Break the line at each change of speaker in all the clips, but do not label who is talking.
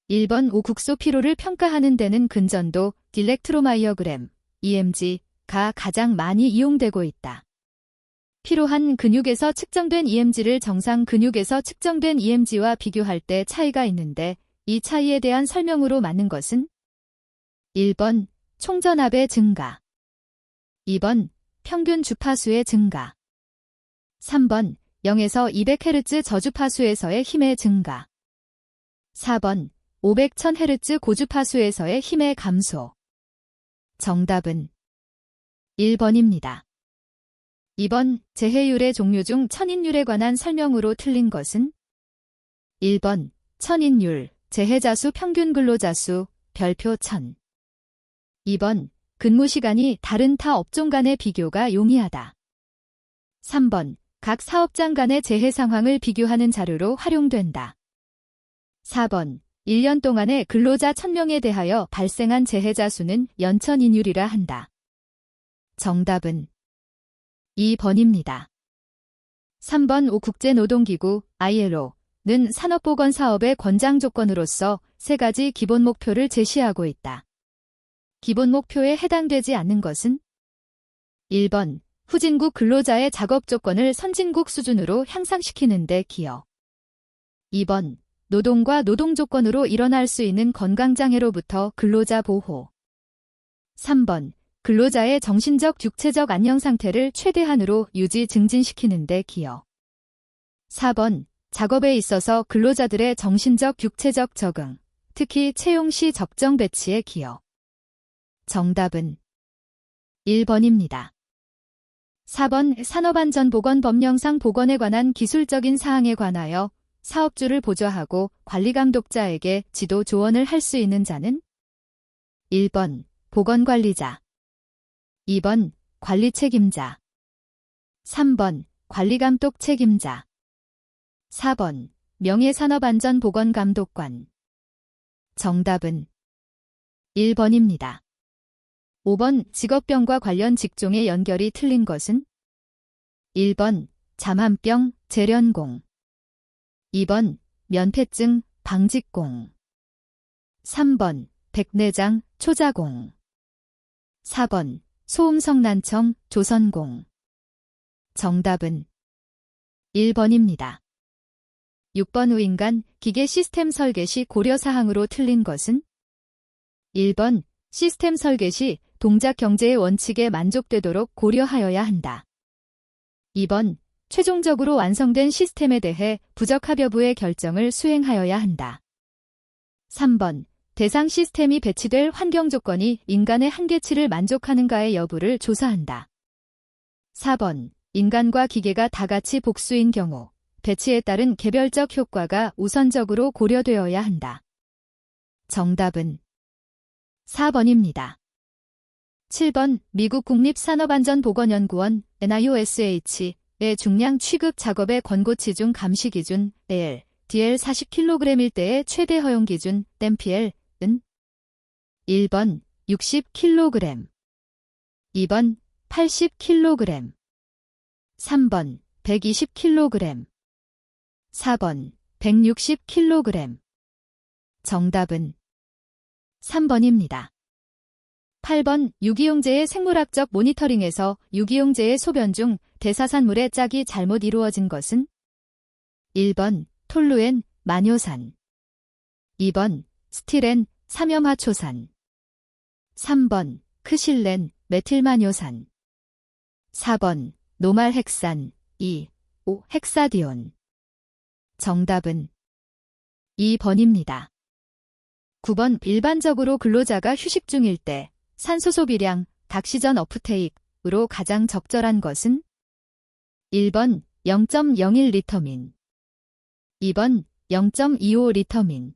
1번 오국소 피로를 평가하는 데는 근전도, 일렉트로마이어그램, EMG가 가장 많이 이용되고 있다. 피로한 근육에서 측정된 EMG를 정상 근육에서 측정된 EMG와 비교할 때 차이가 있는데 이 차이에 대한 설명으로 맞는 것은 1번 총전압의 증가, 2번 평균 주파수의 증가, 3번 0에서 200Hz 저주파수에서의 힘의 증가, 4번 500-1000Hz 고주파수에서의 힘의 감소. 정답은 1번입니다. 2번 재해율의 종류 중 천인율에 관한 설명으로 틀린 것은 1번 천인율, 재해자수 평균 근로자수, 별표 1000. 2번 근무시간이 다른 타 업종 간의 비교가 용이하다. 3번 각 사업장 간의 재해 상황을 비교하는 자료로 활용된다. 4번 1년 동안의 근로자 1000명에 대하여 발생한 재해자 수는 연천인율이라 한다. 정답은 2번입니다. 3번 국제노동기구 ILO는 산업보건 사업의 권장 조건으로서 3가지 기본 목표를 제시하고 있다. 기본 목표에 해당되지 않는 것은 1번 후진국 근로자의 작업 조건을 선진국 수준으로 향상시키는 데 기여. 2번 노동과 노동 조건으로 일어날 수 있는 건강장애로부터 근로자 보호. 3번 근로자의 정신적, 육체적 안녕 상태를 최대한으로 유지 증진시키는 데 기여. 4번 작업에 있어서 근로자들의 정신적, 육체적 적응, 특히 채용 시 적정 배치에 기여. 정답은 1번입니다. 4번 산업안전보건법령상 보건에 관한 기술적인 사항에 관하여 사업주를 보좌하고 관리감독자에게 지도 조언을 할 수 있는 자는 1번 보건관리자, 2번 관리책임자, 3번 관리감독 책임자, 4번 명예산업안전보건감독관. 정답은 1번입니다. 5번 직업병과 관련 직종의 연결이 틀린 것은 1번 잠한병, 재련공, 2번 면폐증, 방직공, 3번 백내장, 초자공, 4번 소음성난청, 조선공. 정답은 1번입니다. 6번 우인간 기계 시스템 설계 시 고려사항으로 틀린 것은 1번 시스템 설계 시 동작 경제의 원칙에 만족되도록 고려하여야 한다. 2번 최종적으로 완성된 시스템에 대해 부적합 여부의 결정을 수행하여야 한다. 3번 대상 시스템이 배치될 환경 조건이 인간의 한계치를 만족하는가의 여부를 조사한다. 4번 인간과 기계가 다같이 복수인 경우 배치에 따른 개별적 효과가 우선적으로 고려되어야 한다. 정답은 4번입니다. 7번 미국 국립산업안전보건연구원 NIOSH의 중량 취급 작업의 권고치 중 감시 기준 AL, DL 40kg일 때의 최대 허용 기준 DMPL은 1번 60kg, 2번 80kg, 3번 120kg, 4번 160kg. 정답은 3번입니다. 8번 유기용제의 생물학적 모니터링에서 유기용제의 소변 중 대사산물의 짝이 잘못 이루어진 것은 1번 톨루엔, 마뇨산, 2번 스티렌, 삼염하초산, 3번 크실렌, 메틸마뇨산, 4번 노말헥산, 5 헥사디온. 정답은 2번입니다. 9번 일반적으로 근로자가 휴식 중일 때 산소 소비량, 닥시전 어프테이크로 가장 적절한 것은 1번 0.01리터민, 2번 0.25리터민,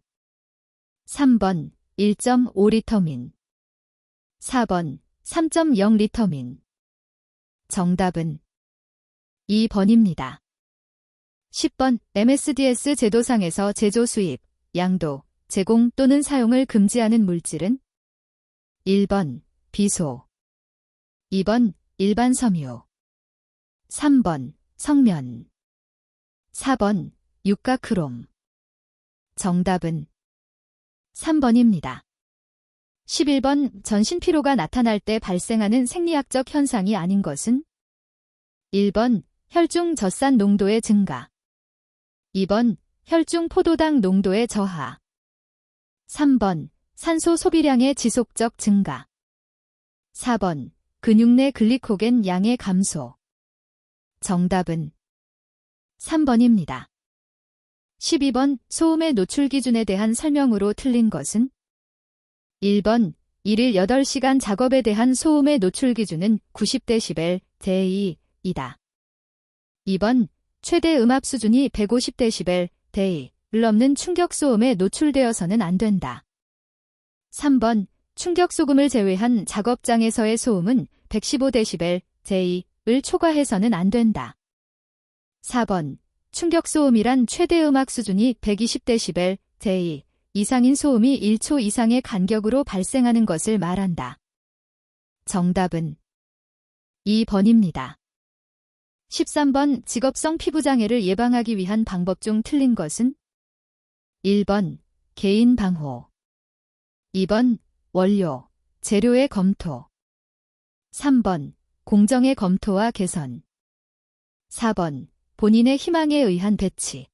3번 1.5리터민, 4번 3.0리터민. 정답은 2번입니다. 10번 MSDS 제도상에서 제조 수입, 양도, 제공 또는 사용을 금지하는 물질은 1번 비소, 2번 일반 섬유, 3번 성면, 4번 육가크롬. 정답은 3번입니다. 11번 전신피로가 나타날 때 발생하는 생리학적 현상이 아닌 것은? 1번 혈중 젖산 농도의 증가. 2번 혈중 포도당 농도의 저하. 3번 산소 소비량의 지속적 증가. 4번 근육 내 글리코겐 양의 감소. 정답은 3번입니다. 12번 소음의 노출 기준에 대한 설명으로 틀린 것은? 1번 1일 8시간 작업에 대한 소음의 노출 기준은 90dB 대2이다. 2번 최대 음압 수준이 150dB 대2를 넘는 충격 소음에 노출되어서는 안 된다. 3번 충격 소음을 제외한 작업장에서의 소음은 115dB 대2을 초과해서는 안 된다. 4번 충격 소음이란 최대 음악 수준이 120dB 대2 이상인 소음이 1초 이상의 간격으로 발생하는 것을 말한다. 정답은 2번입니다. 13번 직업성 피부장애를 예방하기 위한 방법 중 틀린 것은? 1번 개인 방호. 2번 원료, 재료의 검토. 3번 공정의 검토와 개선. 4번 본인의 희망에 의한 배치.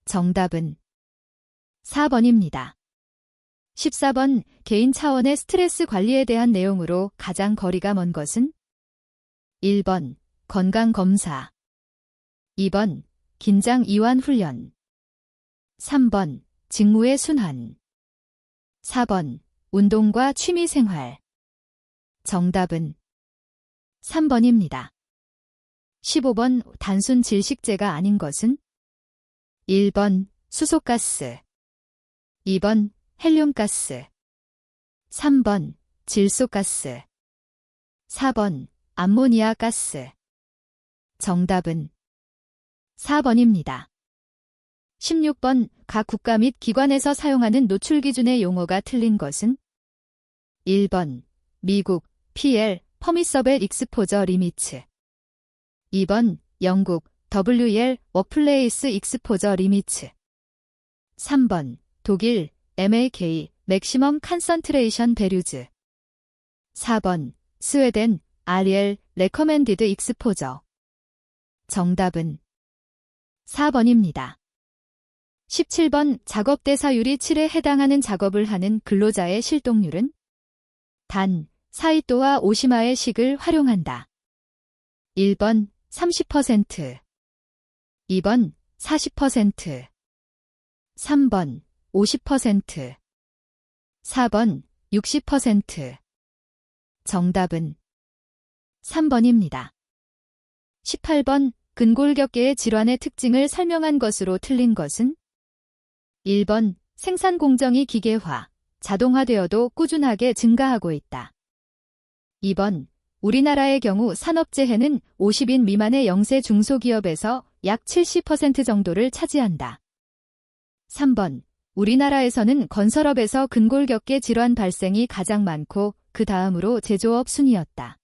정답은 4번입니다. 14번 개인 차원의 스트레스 관리에 대한 내용으로 가장 거리가 먼 것은? 1번 건강검사. 2번 긴장 이완 훈련. 3번 직무의 순환. 4번 운동과 취미생활. 정답은 3번입니다. 15번 단순 질식제가 아닌 것은? 1번 수소가스. 2번 헬륨가스. 3번 질소가스. 4번 암모니아 가스. 정답은 4번입니다. 16번 각 국가 및 기관에서 사용하는 노출 기준의 용어가 틀린 것은? 1번 미국 PL 퍼미서벨 익스포저 리미츠. 2번 영국 WL 워플레이스 익스포저 리미츠. 3번 독일 MAK 맥시멈 컨센트레이션 베류즈. 4번 스웨덴 RL 레커멘디드 익스포저. 정답은 4번입니다. 17번 작업 대사율이 7에 해당하는 작업을 하는 근로자의 실동률은? 단, 사이토와 오시마의 식을 활용한다. 1번 30%, 2번 40%, 3번 50%, 4번 60%. 정답은 3번입니다. 18번 근골격계의 질환의 특징을 설명한 것으로 틀린 것은? 1번 생산 공정이 기계화, 자동화되어도 꾸준하게 증가하고 있다. 2번 우리나라의 경우 산업재해는 50인 미만의 영세 중소기업에서 약 70% 정도를 차지한다. 3번 우리나라에서는 건설업에서 근골격계 질환 발생이 가장 많고 그 다음으로 제조업 순이었다.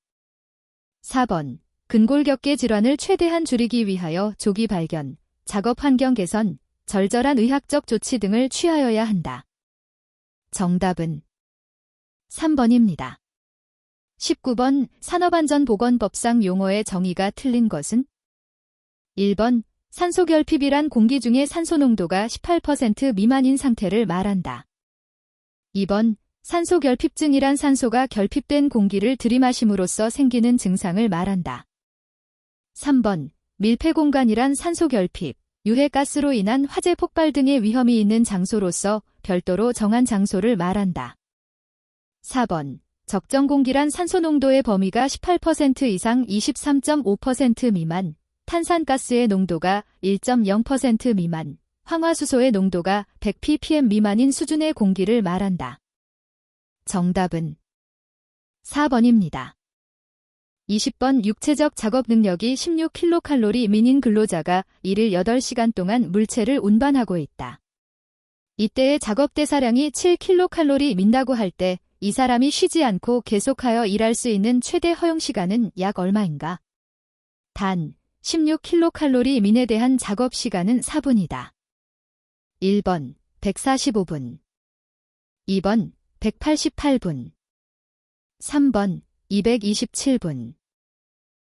4번 근골격계 질환을 최대한 줄이기 위하여 조기 발견, 작업 환경 개선, 절절한 의학적 조치 등을 취하여야 한다. 정답은 3번입니다. 19번 산업안전보건법상 용어의 정의가 틀린 것은? 1번 산소결핍이란 공기 중의 산소 농도가 18% 미만인 상태를 말한다. 2번 산소결핍증이란 산소가 결핍된 공기를 들이마심으로써 생기는 증상을 말한다. 3번 밀폐공간이란 산소결핍, 유해가스로 인한 화재 폭발 등의 위험이 있는 장소로서 별도로 정한 장소를 말한다. 4번 적정 공기란 산소 농도의 범위가 18% 이상 23.5% 미만, 탄산가스의 농도가 1.0% 미만, 황화수소의 농도가 100ppm 미만인 수준의 공기를 말한다. 정답은 4번입니다. 20번 육체적 작업 능력이 16kcal 미인 근로자가 일일 8시간 동안 물체를 운반하고 있다. 이때의 작업 대사량이 7kcal 민다고 할 때 이 사람이 쉬지 않고 계속하여 일할 수 있는 최대 허용 시간은 약 얼마인가? 단 16kcal 민에 대한 작업 시간은 4분이다. 1번 145분, 2번 188분, 3번 227분,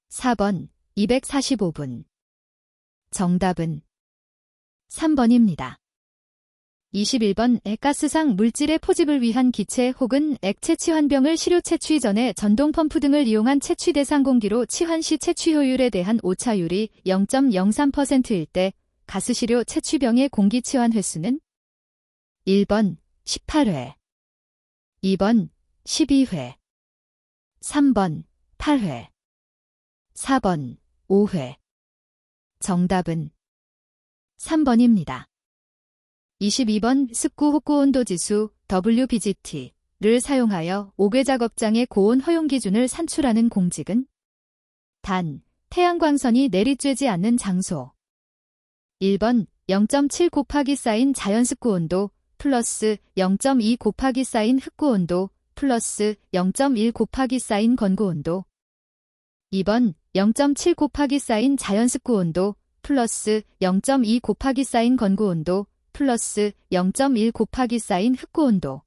4번 245분. 정답은 3번입니다. 21번 가스상 물질의 포집을 위한 기체 혹은 액체 치환병을 시료 채취 전에 전동 펌프 등을 이용한 채취 대상 공기로 치환 시 채취 효율에 대한 오차율이 0.03%일 때 가스시료 채취병의 공기 치환 횟수는 1번 18회, 2번 12회, 3번 8회, 4번 5회. 정답은 3번입니다. 22번 습구 혹구 온도 지수 WBGT를 사용하여 옥외 작업장의 고온 허용 기준을 산출하는 공직은 단, 태양광선이 내리쬐지 않는 장소. 1번 0.7 곱하기 쌓인 자연 습구 온도 플러스 0.2 곱하기 쌓인 흑구 온도 플러스 0.1 곱하기 쌓인 건구 온도. 2번 0.7 곱하기 쌓인 자연 습구 온도 플러스 0.2 곱하기 쌓인 건구 온도 플러스 0.1 곱하기 쌓인 흑구 온도.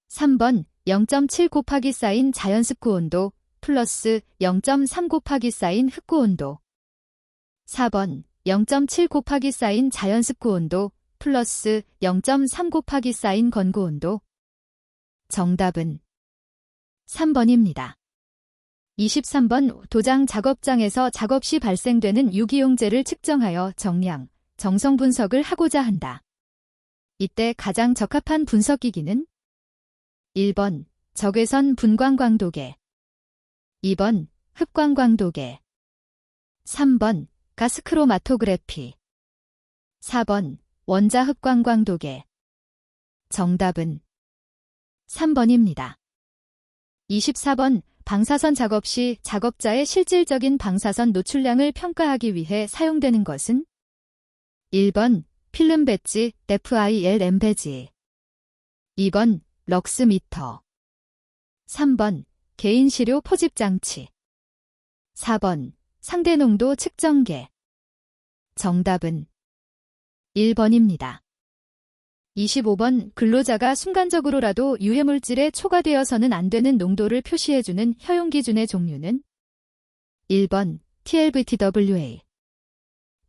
3번 0.7 곱하기 쌓인 자연 습구 온도 플러스 0.3 곱하기 쌓인 흑구 온도. 4번 0.7 곱하기 쌓인 자연 습구 온도 플러스 0.3 곱하기 쌓인 건구 온도. 정답은 3번입니다. 23번 도장 작업장에서 작업 시 발생되는 유기용재를 측정하여 정량, 정성 분석을 하고자 한다. 이때 가장 적합한 분석기기는 1번 적외선 분광광도계, 2번 흑광광도계, 3번 가스크로마토그래피, 4번 원자 흑광광도계. 정답은 3번입니다. 24번 방사선 작업 시 작업자의 실질적인 방사선 노출량을 평가하기 위해 사용되는 것은 1번 필름 배지 FILM 배지, 2번 럭스미터, 3번 개인 시료 포집 장치, 4번 상대 농도 측정계. 정답은 1번입니다. 25번 근로자가 순간적으로라도 유해물질에 초과되어서는 안 되는 농도를 표시해주는 허용 기준의 종류는 1번 TLVTWA,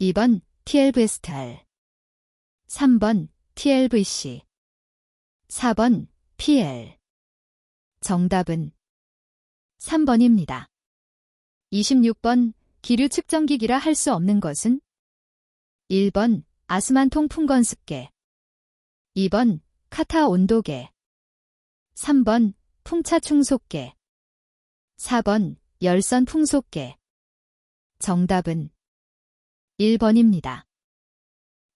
2번 TLVSTAR, 3번 TLVC, 4번 PL. 정답은 3번입니다. 26번 기류 측정기기라 할 수 없는 것은 1번 아스만통 풍건습계, 2번 카타 온도계, 3번 풍차 충속계, 4번 열선 풍속계. 정답은 1번입니다.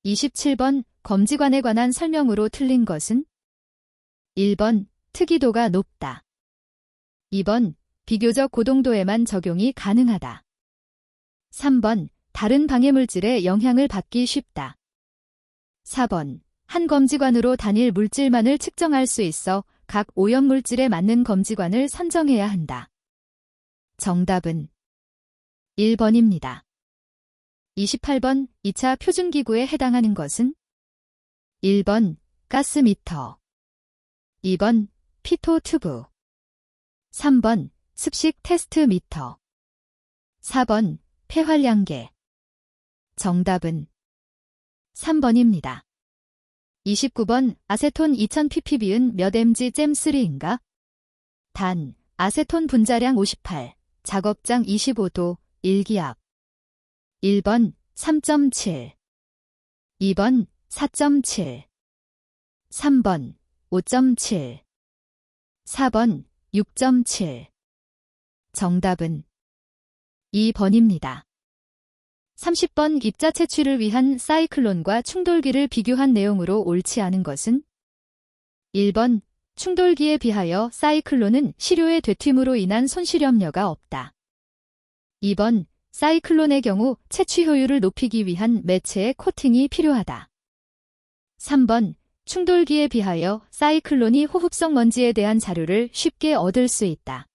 27번 검지관에 관한 설명으로 틀린 것은 1번 특이도가 높다, 2번 비교적 고동도에만 적용이 가능하다, 3번 다른 방해물질에 영향을 받기 쉽다, 4번 한 검지관으로 단일 물질만을 측정할 수 있어 각 오염물질에 맞는 검지관을 선정해야 한다. 정답은 1번입니다. 28번 2차 표준기구에 해당하는 것은 1번 가스미터, 2번 피토튜브, 3번 습식 테스트 미터, 4번 폐활량계. 정답은 3번입니다. 29번 아세톤 2000ppb은 몇 mg/잼3인가? 단, 아세톤 분자량 58, 작업장 25도, 1기압. 1번 3.7, 2번 4.7, 3번 5.7, 4번 6.7. 정답은 2번입니다. 30번 입자 채취를 위한 사이클론과 충돌기를 비교한 내용으로 옳지 않은 것은 1번 충돌기에 비하여 사이클론은 시료의 되튑으로 인한 손실염려가 없다. 2번 사이클론의 경우 채취 효율을 높이기 위한 매체의 코팅이 필요하다. 3번 충돌기에 비하여 사이클론이 호흡성 먼지에 대한 자료를 쉽게 얻을 수 있다.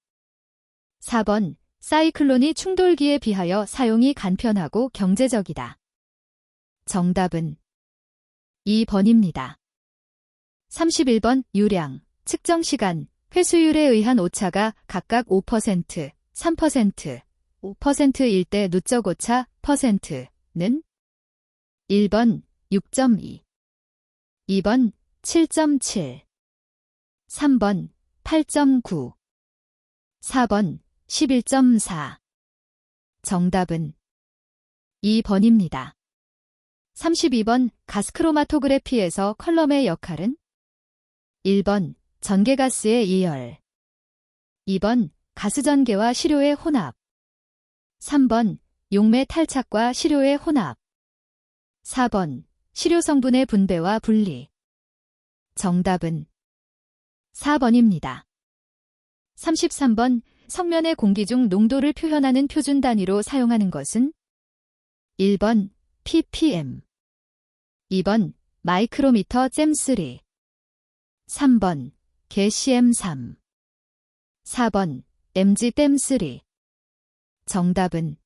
4번 사이클론이 충돌기에 비하여 사용이 간편하고 경제적이다. 정답은 2번입니다. 31번 유량, 측정 시간, 회수율에 의한 오차가 각각 5%, 3%, 5%일 때 누적 오차 %는 1번 6.2, 2번 7.7, 3번 8.9, 4번 11.4. 정답은 2번입니다. 32번 가스크로마토그래피에서 컬럼의 역할은 1번 전개가스의 이열, 2번 가스전개와 시료의 혼합, 3번 용매 탈착과 시료의 혼합, 4번 시료 성분의 분배와 분리. 정답은 4번입니다. 33번 성면의 공기 중 농도를 표현하는 표준 단위로 사용하는 것은 1번 ppm, 2번 마이크로미터 잼3, 3번 개cm3, 4번 mg댐3. 정답은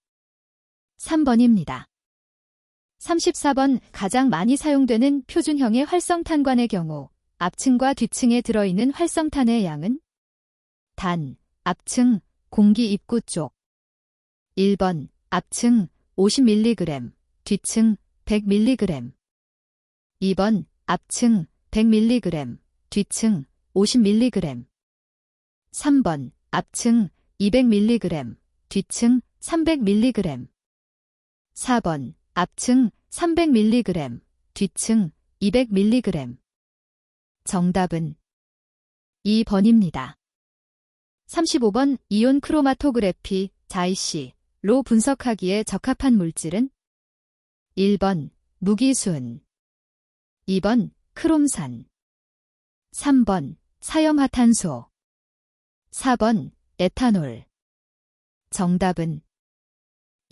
3번입니다. 34번 가장 많이 사용되는 표준형의 활성탄관의 경우 앞층과 뒤층에 들어있는 활성탄의 양은 단, 앞층, 공기 입구 쪽. 1번 앞층 50mg, 뒤층 100mg. 2번 앞층 100mg, 뒤층 50mg. 3번 앞층 200mg, 뒤층 300mg. 4번 앞층 300mg, 뒤층 200mg. 정답은 2번입니다. 35번 이온 크로마토그래피 자이시로 분석하기에 적합한 물질은 1번 무기순, 2번 크롬산, 3번 사염화탄소, 4번 에탄올. 정답은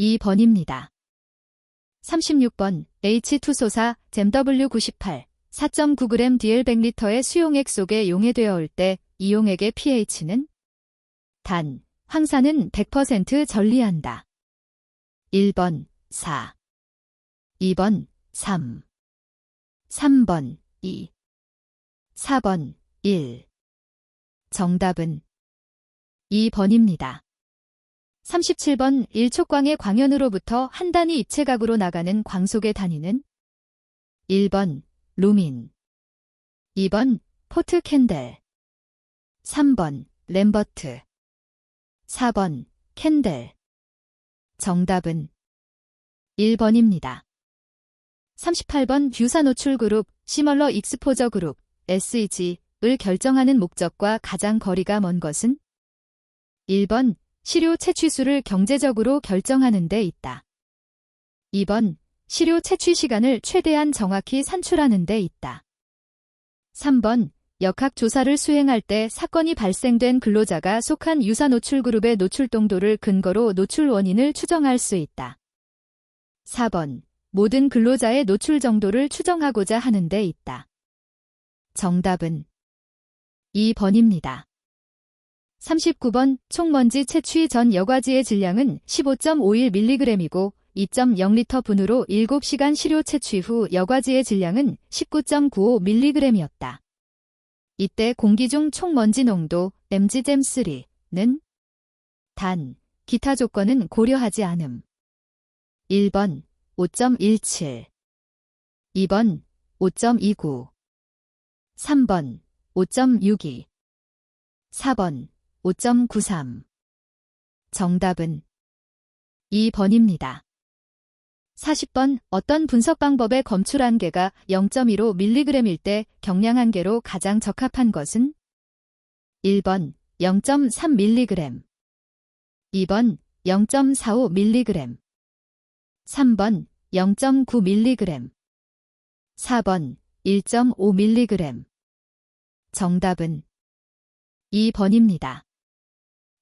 2번입니다. 36번 H2소사 잼W98 4.9g DL 100L의 수용액 속에 용해되어 올 때 이용액의 pH는 단, 황산은 100% 전리한다. 1번 4, 2번 3, 3번 2, 4번 1. 정답은 2번입니다. 37번 1촉광의 광연으로부터 한 단위 입체각으로 나가는 광속의 단위는 1번 루민, 2번 포트 캔델, 3번 램버트, 4번 캔델. 정답은 1번입니다. 38번 뷰사 노출 그룹, 시멀러 익스포저 그룹, SEG을 결정하는 목적과 가장 거리가 먼 것은 1번 시료 채취수를 경제적으로 결정하는 데 있다. 2번 시료 채취 시간을 최대한 정확히 산출하는 데 있다. 3번 역학 조사를 수행할 때 사건이 발생된 근로자가 속한 유사 노출 그룹의 노출 동도를 근거로 노출 원인을 추정할 수 있다. 4번 모든 근로자의 노출 정도를 추정하고자 하는 데 있다. 정답은 2번입니다. 39번 총먼지 채취 전 여과지의 질량은 15.51mg이고 2.0L 분으로 7시간 시료 채취 후 여과지의 질량은 19.95mg이었다. 이때 공기 중 총먼지 농도 mg잼3는 단, 기타 조건은 고려하지 않음. 1번 5.17, 2번 5.29, 3번 5.62, 4번 5.93. 정답은 2번입니다. 40번 어떤 분석 방법의 검출 한계가 0.15mg일 때 경량 한계로 가장 적합한 것은 1번 0.3mg, 2번 0.45mg, 3번 0.9mg, 4번 1.5mg. 정답은 2번입니다.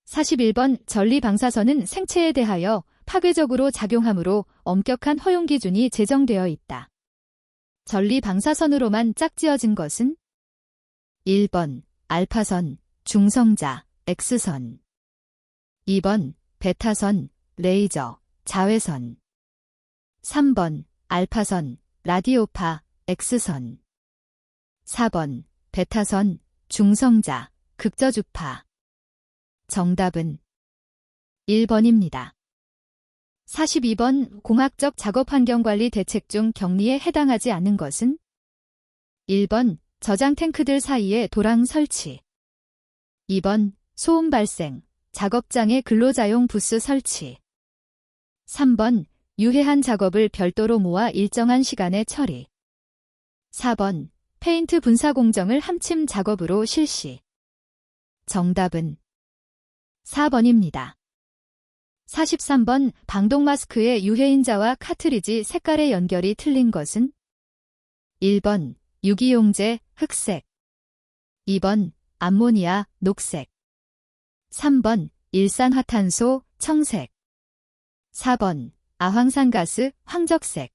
41번 전리방사선은 생체에 대하여 파괴적으로 작용하므로 엄격한 허용 기준이 제정되어 있다. 전리방사선으로만 짝지어진 것은 1번 알파선, 중성자, X선, 2번 베타선, 레이저, 자외선, 3번 알파선, 라디오파, X선, 4번 베타선, 중성자, 극저주파. 정답은 1번입니다. 42번 공학적 작업환경관리 대책 중 격리에 해당하지 않는 것은? 1번 저장 탱크들 사이에 도랑 설치. 2번 소음 발생, 작업장에 근로자용 부스 설치. 3번 유해한 작업을 별도로 모아 일정한 시간에 처리. 4번 페인트 분사 공정을 함침 작업으로 실시. 정답은 4번입니다. 43번 방독 마스크의 유해인자와 카트리지 색깔의 연결이 틀린 것은? 1번 유기용제 흑색. 2번 암모니아 녹색. 3번 일산화탄소 청색. 4번 아황산가스 황적색.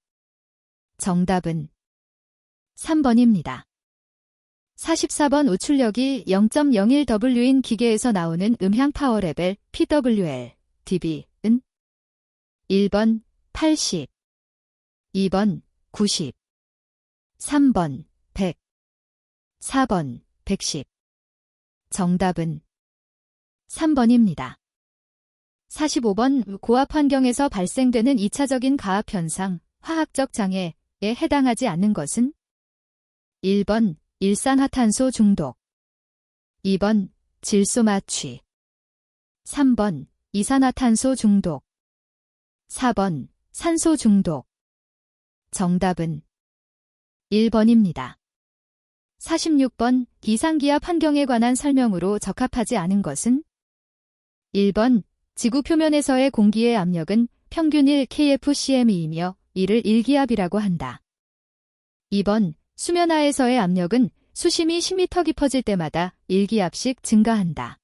정답은 3번입니다. 44번 우출력이 0.01W인 기계에서 나오는 음향 파워 레벨 PWL, dB은? 1번 80, 2번 90, 3번 100, 4번 110. 정답은 3번입니다. 45번 고압 환경에서 발생되는 2차적인 가압 현상, 화학적 장애에 해당하지 않는 것은? 1번 일산화탄소 중독. 2번 질소 마취. 3번 이산화탄소 중독. 4번 산소 중독. 정답은 1번입니다. 46번 이상기압 환경에 관한 설명으로 적합하지 않은 것은? 1번 지구 표면에서의 공기의 압력은 평균 1kfcm이며 이를 1기압이라고 한다. 2번 수면하에서의 압력은 수심이 10m 깊어질 때마다 1기압씩 증가한다.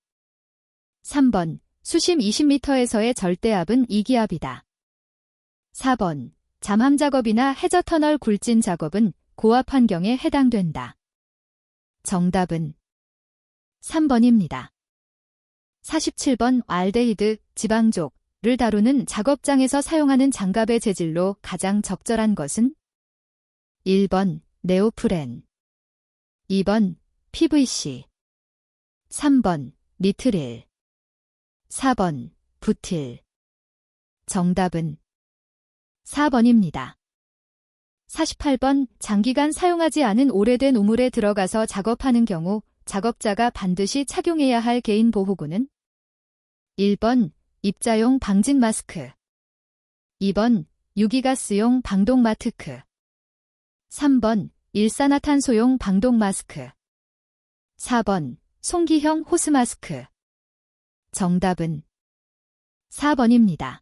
3번 수심 20m에서의 절대압은 2기압이다. 4번 잠함 작업이나 해저 터널 굴진 작업은 고압 환경에 해당된다. 정답은 3번입니다. 47번 알데히드, 지방족을 다루는 작업장에서 사용하는 장갑의 재질로 가장 적절한 것은? 1번 네오프렌. 2번 PVC. 3번 니트릴. 4번 부틸. 정답은 4번입니다. 48번 장기간 사용하지 않은 오래된 우물에 들어가서 작업하는 경우 작업자가 반드시 착용해야 할 개인 보호구는? 1번 입자용 방진 마스크. 2번 유기가스용 방독 마스크. 3번 일산화탄소용 방독 마스크. 4번 송기형 호스 마스크. 정답은 4번입니다.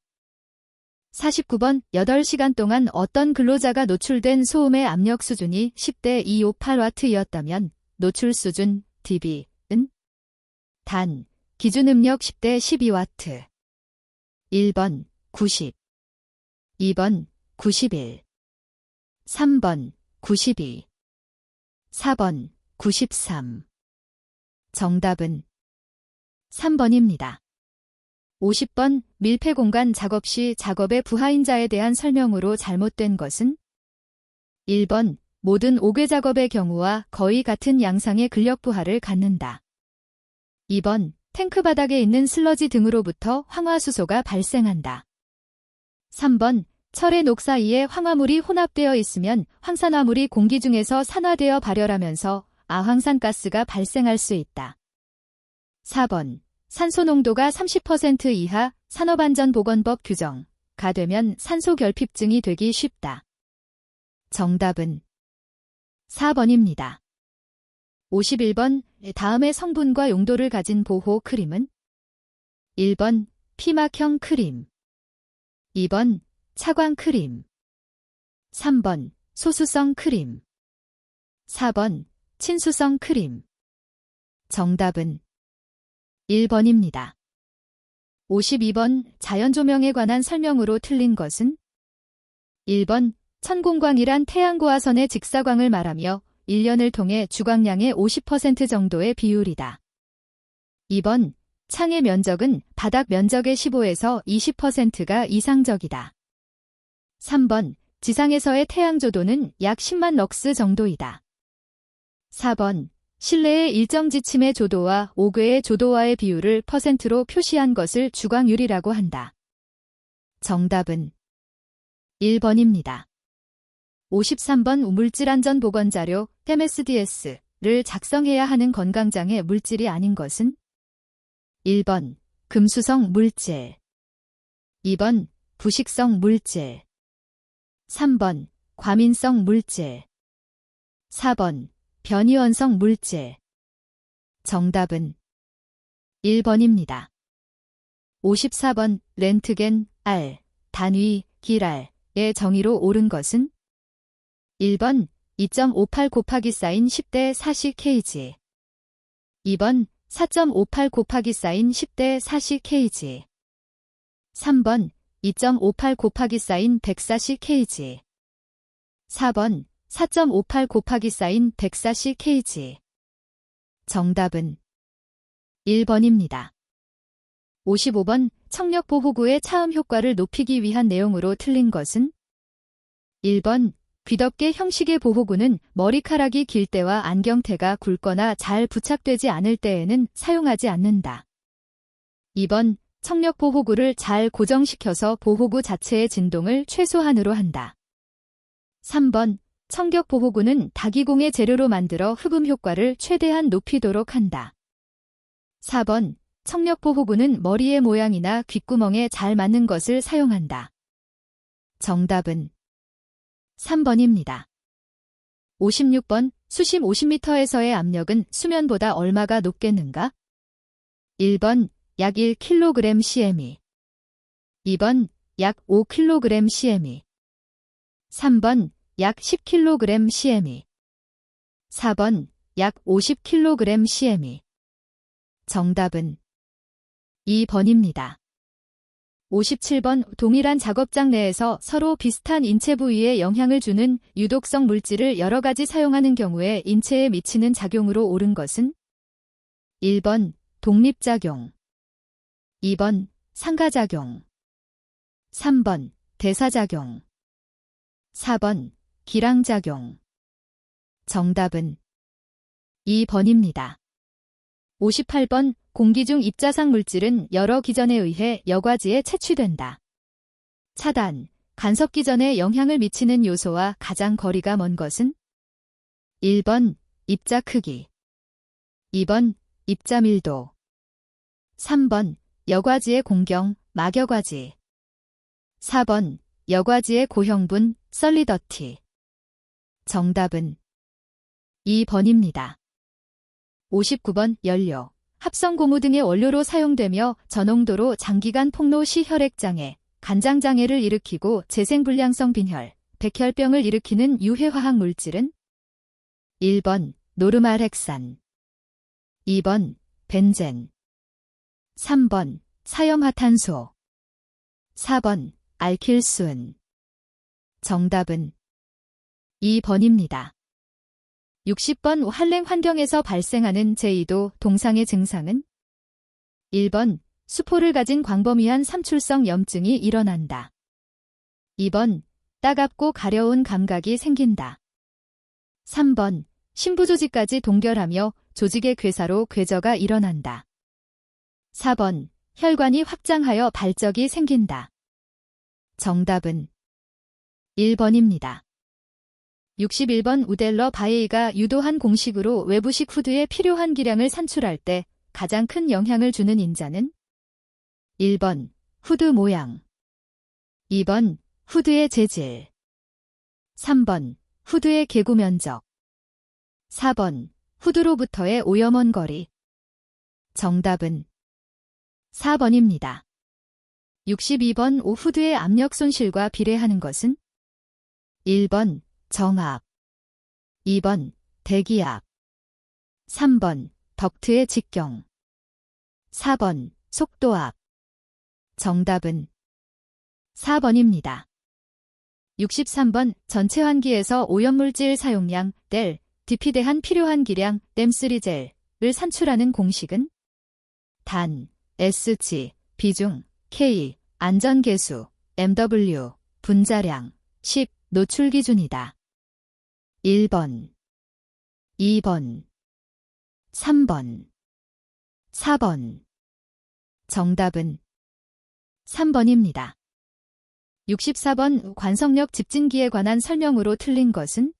49번 8시간 동안 어떤 근로자가 노출된 소음의 압력 수준이 10대 258W였다면 노출 수준 dB은? 단, 기준 음력 10대 12W. 1번 90, 2번 91, 3번 92, 4번 93. 정답은 3번입니다. 50번 밀폐 공간 작업 시 작업의 부하인자에 대한 설명으로 잘못된 것은? 1번 모든 옥외 작업의 경우와 거의 같은 양상의 근력 부하를 갖는다. 2번 탱크 바닥에 있는 슬러지 등으로부터 황화수소가 발생한다. 3번 철의 녹 사이에 황화물이 혼합되어 있으면 황산화물이 공기 중에서 산화되어 발열하면서 아황산가스가 발생할 수 있다. 4번 산소 농도가 30% 이하 산업안전보건법 규정가 되면 산소 결핍증이 되기 쉽다. 정답은 4번입니다. 51번 다음의 성분과 용도를 가진 보호 크림은? 1번 피막형 크림. 2번 차광 크림. 3번 소수성 크림. 4번 친수성 크림. 정답은 1번입니다. 52번 자연조명에 관한 설명으로 틀린 것은? 1번 천공광이란 태양고화선의 직사광을 말하며 1년을 통해 주광량의 50% 정도의 비율이다. 2번 창의 면적은 바닥 면적의 15에서 20%가 이상적이다. 3번 지상에서의 태양조도는 약 10만 럭스 정도이다. 4번 실내의 일정 지침의 조도와 옥외의 조도와의 비율을 %로 표시한 것을 주광율이라고 한다. 정답은 1번입니다. 53번 물질안전보건자료 MSDS를 작성해야 하는 건강장애 물질이 아닌 것은 1번 금수성 물질, 2번 부식성 물질, 3번 과민성 물질, 4번 변이원성 물질. 정답은 1번입니다. 54번 렌트겐 R 단위 길R의 정의로 옳은 것은 1번 2.58 곱하기 사인 10대 40kg, 2번 4.58 곱하기 사인 10대 40kg, 3번 2.58 곱하기 사인 140kg, 4번 4.58 곱하기 사인 140kg. 정답은 1번입니다. 55번 청력보호구의 차음 효과를 높이기 위한 내용으로 틀린 것은 1번 귀덮개 형식의 보호구는 머리카락이 길 때와 안경테가 굵거나 잘 부착되지 않을 때에는 사용하지 않는다. 2번 청력보호구를 잘 고정시켜서 보호구 자체의 진동을 최소한으로 한다. 3번 청격보호구는 다기공의 재료로 만들어 흡음 효과를 최대한 높이도록 한다. 4번 청력보호구는 머리의 모양이나 귓구멍에 잘 맞는 것을 사용한다. 정답은 3번입니다. 56번 수심 50m에서의 압력은 수면보다 얼마가 높겠는가? 1번 약 1kg cm이, 2번 약 5kg cm이, 3번 약 10kg cm이, 4번 약 50kg cm이. 정답은 2번입니다. 57번 동일한 작업장 내에서 서로 비슷한 인체 부위에 영향을 주는 유독성 물질을 여러 가지 사용하는 경우에 인체에 미치는 작용으로 옳은 것은 1번 독립작용, 2번 상가작용, 3번 대사작용, 4번 기량작용. 정답은 2번입니다. 58번 공기 중 입자상 물질은 여러 기전에 의해 여과지에 채취된다. 차단, 간섭 기전에 영향을 미치는 요소와 가장 거리가 먼 것은 1번 입자 크기, 2번 입자 밀도, 3번 여과지의 공경, 막여과지, 4번 여과지의 고형분, 썰리더티. 정답은 2번입니다. 59번 연료, 합성 고무 등의 원료로 사용되며 저농도로 장기간 폭로 시 혈액장애, 간장장애를 일으키고 재생불량성 빈혈, 백혈병을 일으키는 유해화학 물질은 1번 노르말헥산, 2번 벤젠, 3번 사염화탄소, 4번 알킬순. 정답은 2번입니다. 60번 한랭 환경에서 발생하는 제2도 동상의 증상은 1번 수포를 가진 광범위한 삼출성 염증이 일어난다. 2번 따갑고 가려운 감각이 생긴다. 3번 심부조직까지 동결하며 조직의 괴사로 괴저가 일어난다. 4번 혈관이 확장하여 발적이 생긴다. 정답은 1번입니다. 61번 우델러 바에이가 유도한 공식으로 외부식 후드에 필요한 기량을 산출할 때 가장 큰 영향을 주는 인자는 1번 후드 모양, 2번 후드의 재질, 3번 후드의 개구 면적, 4번 후드로부터의 오염원 거리. 정답은 4번입니다. 62번 후드의 압력 손실과 비례하는 것은 1번 정압, 2번 대기압, 3번 덕트의 직경, 4번 속도압. 정답은 4번입니다. 63번 전체 환기에서 오염물질 사용량 델, DP 대한 필요한 기량 댐3젤을 산출하는 공식은 단, SG, 비중, K, 안전계수, MW, 분자량, 10, 노출 기준이다. 1번, 2번, 3번, 4번. 정답은 3번입니다. 64번 관성력 집진기에 관한 설명으로 틀린 것은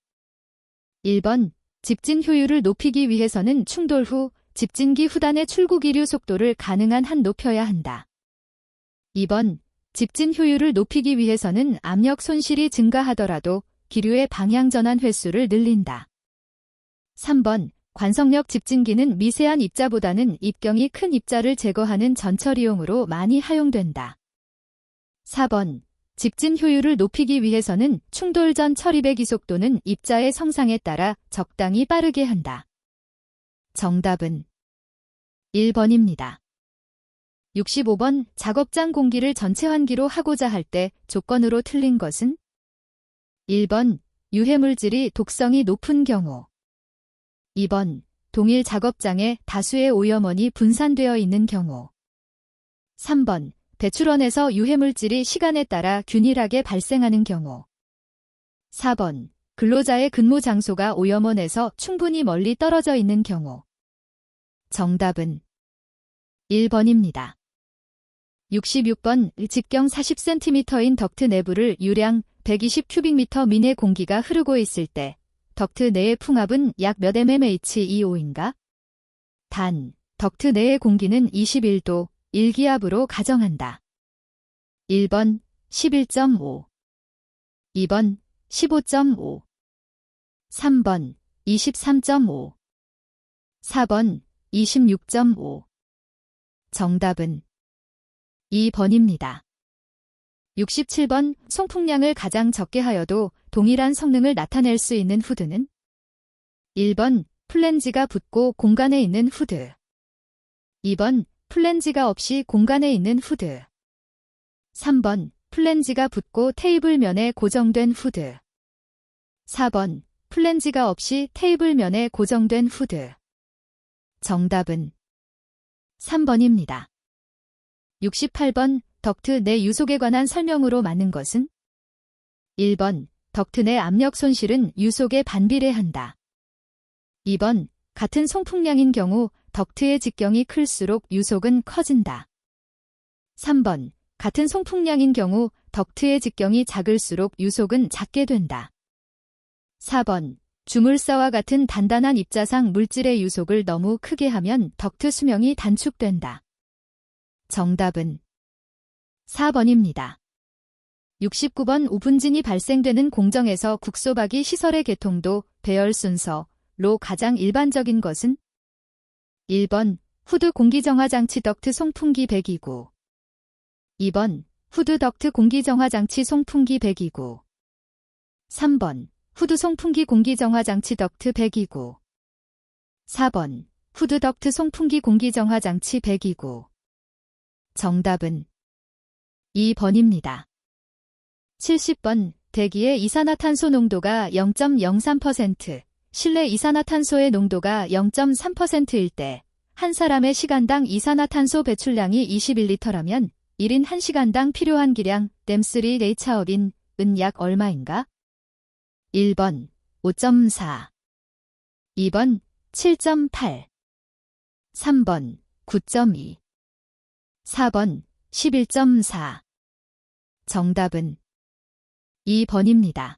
1번 집진 효율을 높이기 위해서는 충돌 후 집진기 후단의 출구 기류 속도를 가능한 한 높여야 한다. 2번 집진 효율을 높이기 위해서는 압력 손실이 증가하더라도 기류의 방향 전환 횟수를 늘린다. 3번 관성력 집진기는 미세한 입자보다는 입경이 큰 입자를 제거하는 전처리용으로 많이 사용된다. 4번 집진 효율을 높이기 위해서는 충돌 전 처리배 기속도는 입자의 성상에 따라 적당히 빠르게 한다. 정답은 1번입니다. 65번 작업장 공기를 전체 환기로 하고자 할 때 조건으로 틀린 것은 1번 유해물질이 독성이 높은 경우 2번 동일 작업장에 다수의 오염원이 분산되어 있는 경우 3번 배출원에서 유해물질이 시간에 따라 균일하게 발생하는 경우 4번 근로자의 근무 장소가 오염원에서 충분히 멀리 떨어져 있는 경우 정답은 1번입니다. 66번 직경 40cm인 덕트 내부를 유량 120큐빅미터 미내 공기가 흐르고 있을 때 덕트 내의 풍압은 약 몇 mmHg/O인가? 단, 덕트 내의 공기는 21도 1기압으로 가정한다. 1번 11.5 2번 15.5 3번 23.5 4번 26.5 정답은 2번입니다. 67번 송풍량을 가장 적게 하여도 동일한 성능을 나타낼 수 있는 후드는 1번 플랜지가 붙고 공간에 있는 후드 2번 플랜지가 없이 공간에 있는 후드 3번 플랜지가 붙고 테이블 면에 고정된 후드 4번 플랜지가 없이 테이블 면에 고정된 후드 정답은 3번입니다. 68번 덕트 내 유속에 관한 설명으로 맞는 것은 1번 덕트 내 압력 손실은 유속에 반비례한다. 2번 같은 송풍량인 경우 덕트의 직경이 클수록 유속은 커진다. 3번 같은 송풍량인 경우 덕트의 직경이 작을수록 유속은 작게 된다. 4번 주물사와 같은 단단한 입자상 물질의 유속을 너무 크게 하면 덕트 수명이 단축된다. 정답은 4번입니다. 69번 오분진이 발생되는 공정에서 국소박이 시설의 개통도 배열 순서로 가장 일반적인 것은 1번 후드 공기정화장치 덕트 송풍기 배기구 2번 후드 덕트 공기정화장치 송풍기 배기구 3번 후드 송풍기 공기정화장치 덕트 배기구 4번 후드 덕트 송풍기 공기정화장치 배기구 정답은 2번입니다. 70번 대기의 이산화탄소 농도가 0.03%, 실내 이산화탄소의 농도가 0.3%일 때 한 사람의 시간당 이산화탄소 배출량이 21리터라면 1인 1시간당 필요한 기량 댐3 레이차업인 은 약 얼마인가? 1번 5.4 2번 7.8 3번 9.2 4번 11.4 정답은 2번입니다.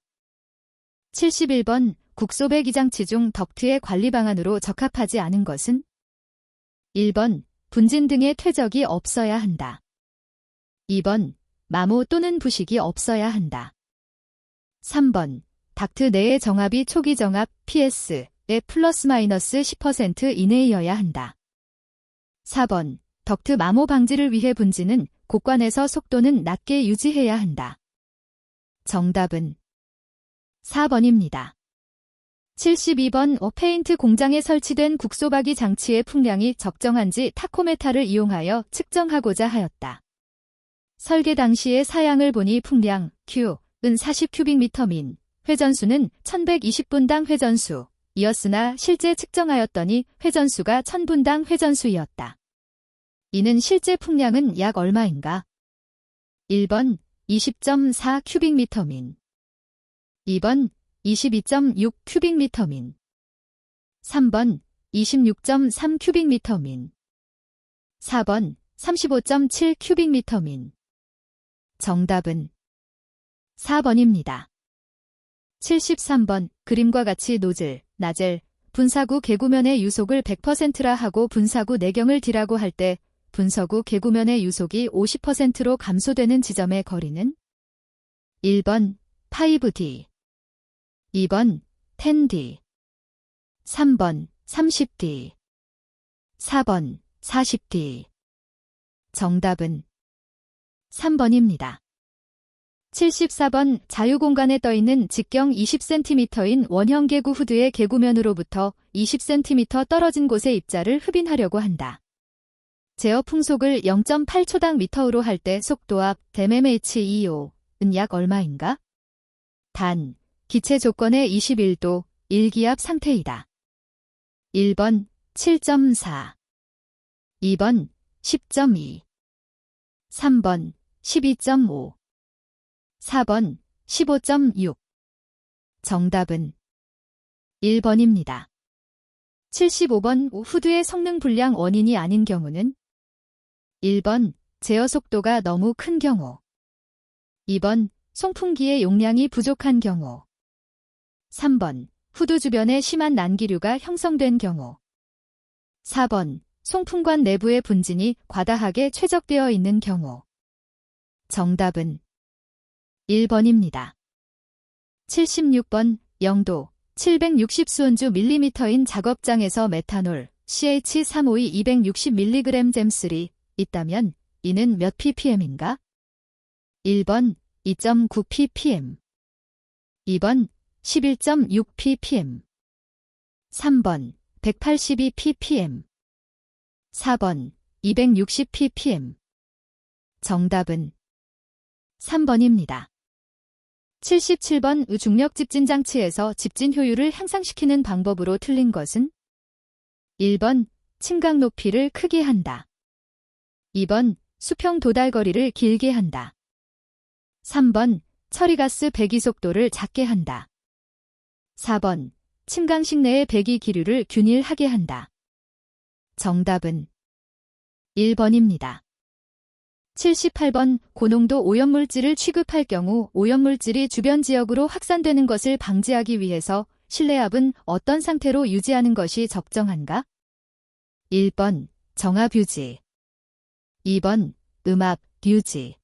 71번 국소배기장치 중 덕트의 관리 방안으로 적합하지 않은 것은 1번 분진 등의 퇴적이 없어야 한다. 2번 마모 또는 부식이 없어야 한다. 3번 덕트 내의 정압이 초기 정압 PS의 플러스 마이너스 10% 이내여야 한다. 4번 덕트 마모 방지를 위해 분진은 곡관에서 속도는 낮게 유지해야 한다. 정답은 4번입니다. 72번 페인트 공장에 설치된 국소박이 장치의 풍량이 적정한지 타코메타를 이용하여 측정하고자 하였다. 설계 당시의 사양을 보니 풍량 Q은 40큐빅미터 민, 회전수는 1120분당 회전수 이었으나 실제 측정하였더니 회전수가 1000분당 회전수이었다. 이는 실제 풍량은 약 얼마인가? 1번 20.4 큐빅미터 민 2번 22.6 큐빅미터 민 3번 26.3 큐빅미터 민. 4번 35.7 큐빅미터 민. 정답은 4번입니다. 73번 그림과 같이 노즐, 나젤, 분사구 개구면의 유속을 100%라 하고 분사구 내경을 D라고 할 때 분서구 개구면의 유속이 50%로 감소되는 지점의 거리는 1번 5D, 2번 10D, 3번 30D, 4번 40D. 정답은 3번입니다. 74번 자유공간에 떠있는 직경 20cm인 원형 개구 후드의 개구면으로부터 20cm 떨어진 곳에 입자를 흡인하려고 한다. 제어 풍속을 0.8초당 미터로 할 때 속도압 mmHEO는 약 얼마인가? 단, 기체 조건의 21도 1기압 상태이다. 1번 7.4, 2번 10.2, 3번 12.5, 4번 15.6. 정답은 1번입니다. 75번 후드의 성능 불량 원인이 아닌 경우는 1번 제어 속도가 너무 큰 경우, 2번 송풍기의 용량이 부족한 경우, 3번 후드 주변에 심한 난기류가 형성된 경우, 4번 송풍관 내부의 분진이 과다하게 최적되어 있는 경우. 정답은 1번입니다. 76번 영도 760수온주 밀리미터인 작업장에서 메탄올 CH352 260mg 잼3 있다면 이는 몇 ppm인가? 1번 2.9 ppm, 2번 11.6 ppm, 3번 182 ppm, 4번 260 ppm. 정답은 3번입니다. 77번 중력 집진 장치에서 집진 효율을 향상시키는 방법으로 틀린 것은 1번 층각 높이를 크게 한다. 2번 수평 도달 거리를 길게 한다. 3번 처리가스 배기 속도를 작게 한다. 4번 층강식 내의 배기 기류를 균일하게 한다. 정답은 1번입니다. 78번 고농도 오염물질을 취급할 경우 오염물질이 주변 지역으로 확산되는 것을 방지하기 위해서 실내압은 어떤 상태로 유지하는 것이 적정한가? 1번 정압 유지, 2번 음압 유지,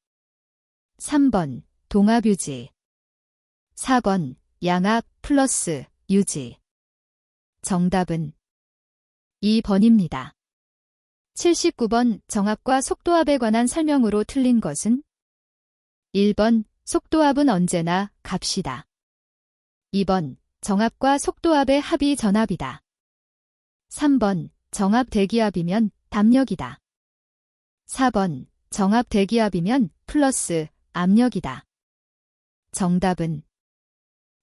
3번 동압 유지, 4번 양압 플러스 유지. 정답은 2번입니다. 79번 정압과 속도압에 관한 설명으로 틀린 것은 1번 속도압은 언제나 값이다. 2번 정압과 속도압의 합이 전압이다. 3번 정압 대기압이면 담력이다. 4번 정압 대기압이면 플러스 압력이다. 정답은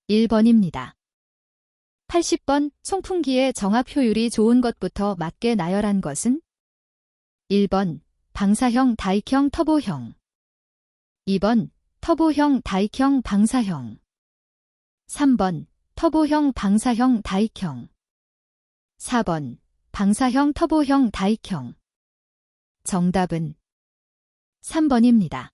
1번입니다. 80번 송풍기의 정압 효율이 좋은 것부터 맞게 나열한 것은 1번 방사형 다익형 터보형, 2번 터보형 다익형 방사형, 3번 터보형 방사형 다익형, 4번 방사형 터보형 다익형. 정답은 3번입니다.